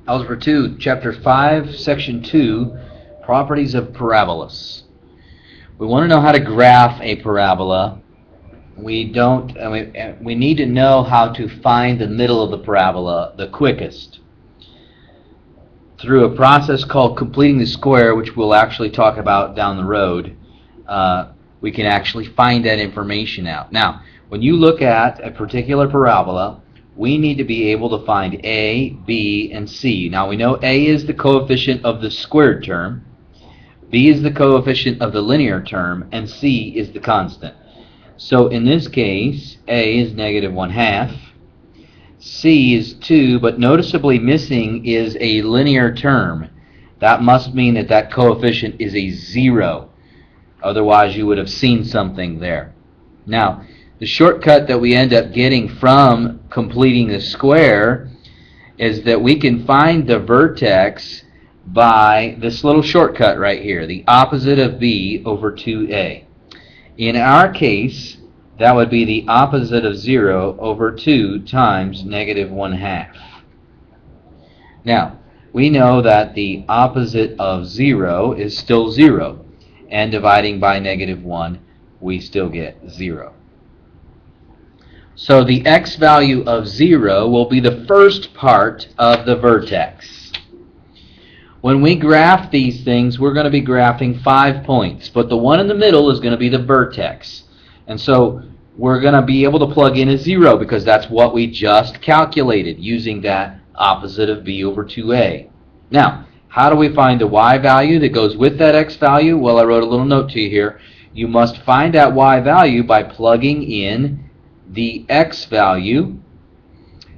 Algebra 2, Chapter 5, Section 2, Properties of Parabolas. We want to know how to graph a parabola. We need to know how to find the middle of the parabola the quickest. Through a process called completing the square, which we'll actually talk about down the road, we can actually find that information out. Now, when you look at a particular parabola, we need to be able to find A, B, and C. Now, we know A is the coefficient of the squared term, B is the coefficient of the linear term, and C is the constant. So in this case, A is negative 1/2, C is 2, but noticeably missing is a linear term. That must mean that that coefficient is a 0. Otherwise, you would have seen something there. Now, the shortcut that we end up getting from completing the square is that we can find the vertex by this little shortcut right here, the opposite of B over 2A. In our case, that would be the opposite of 0 over 2 times negative 1/2. Now, we know that the opposite of 0 is still 0, and dividing by negative 1, we still get 0. So the x value of 0 will be the first part of the vertex. When we graph these things, we're going to be graphing 5 points, but the one in the middle is going to be the vertex. And so we're going to be able to plug in a 0 because that's what we just calculated using that opposite of b over 2a. Now, how do we find the y value that goes with that x value? Well, I wrote a little note to you here. You must find that y value by plugging in the x value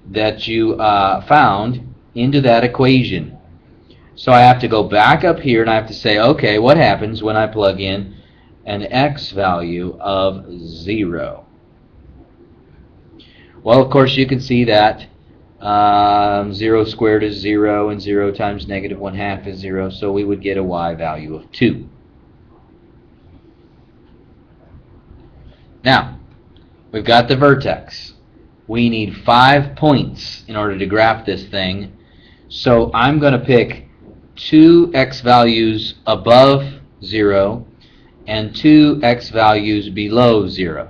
that you found into that equation. So I have to go back up here and I have to say, okay, what happens when I plug in an x value of 0? Well, of course, you can see that 0 squared is 0, and 0 times negative 1/2 is 0, so we would get a y value of 2. Now, we've got the vertex. We need 5 points in order to graph this thing, so I'm going to pick 2 x values above 0 and 2 x values below 0.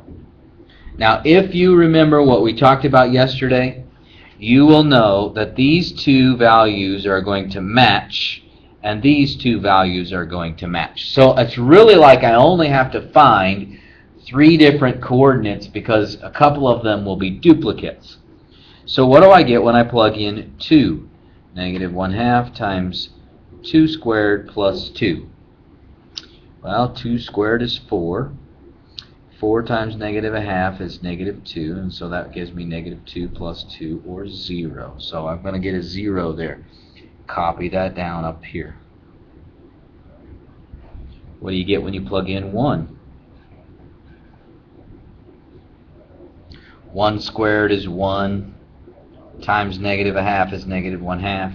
Now, if you remember what we talked about yesterday, you will know that these two values are going to match and these two values are going to match. So it's really like I only have to find 3 different coordinates because a couple of them will be duplicates. So what do I get when I plug in 2? Negative 1/2 times 2 squared plus 2. Well, 2 squared is 4. 4 times negative 1/2 is negative 2, and so that gives me negative 2 plus 2, or 0. So I'm going to get a 0 there. Copy that down up here. What do you get when you plug in 1? 1 squared is 1, times negative 1/2 is negative 1/2,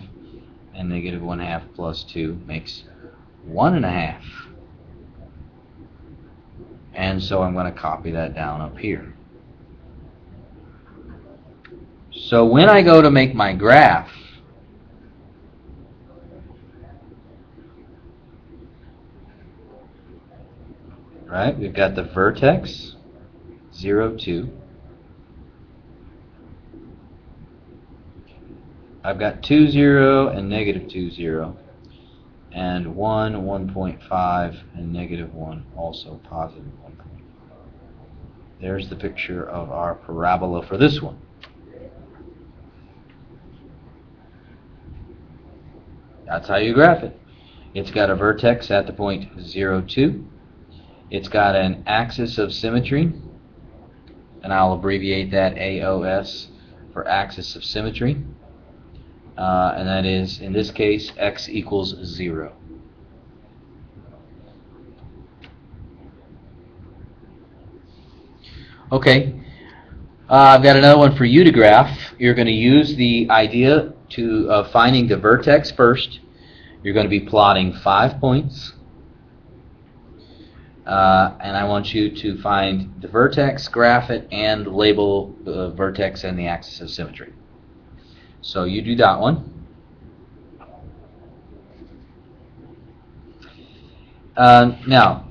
and negative 1/2 plus 2 makes 1/2. And so I'm going to copy that down up here. So when I go to make my graph, right, we've got the vertex, 0, 2. I've got 2, 0, and negative 2, 0. And 1, 1.5, and negative 1, also positive 1.5. There's the picture of our parabola for this one. That's how you graph it. It's got a vertex at the point 0, 2. It's got an axis of symmetry, and I'll abbreviate that AOS for axis of symmetry. And that is, in this case, x equals 0. Okay, I've got another one for you to graph. You're going to use the idea of finding the vertex first. You're going to be plotting 5 points. And I want you to find the vertex, graph it, and label the vertex and the axis of symmetry. So you do that one. Now,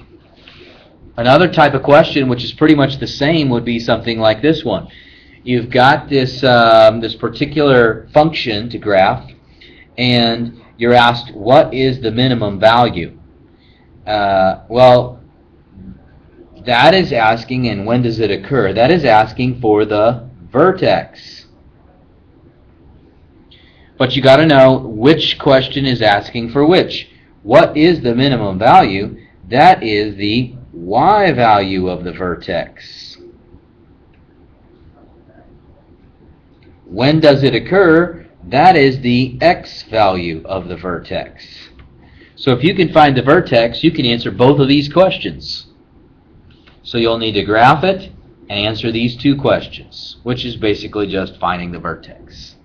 another type of question, which is pretty much the same, would be something like this one. You've got this this particular function to graph, and you're asked, what is the minimum value? Well, that is asking, and when does it occur? That is asking for the vertex. But you got to know which question is asking for which. What is the minimum value? That is the y value of the vertex. When does it occur? That is the x value of the vertex. So if you can find the vertex, you can answer both of these questions. So you'll need to graph it and answer these two questions, which is basically just finding the vertex.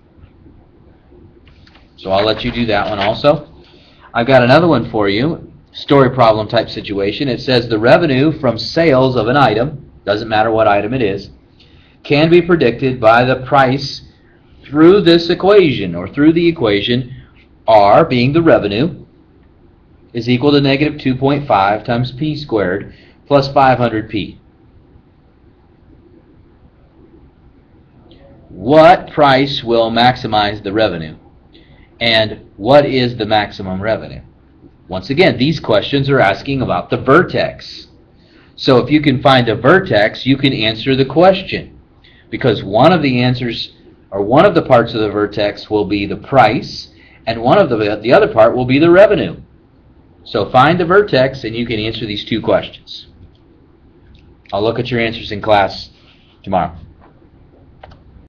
So I'll let you do that one also. I've got another one for you, story problem type situation. It says the revenue from sales of an item, doesn't matter what item it is, can be predicted by the price through this equation, or through the equation R, being the revenue, is equal to negative 2.5 times p squared plus 500p. What price will maximize the revenue? And what is the maximum revenue? Once again, these questions are asking about the vertex. So if you can find a vertex, you can answer the question, because one of the answers, or one of the parts of the vertex, will be the price, and one of the other part will be the revenue. So find the vertex, and you can answer these two questions. I'll look at your answers in class tomorrow.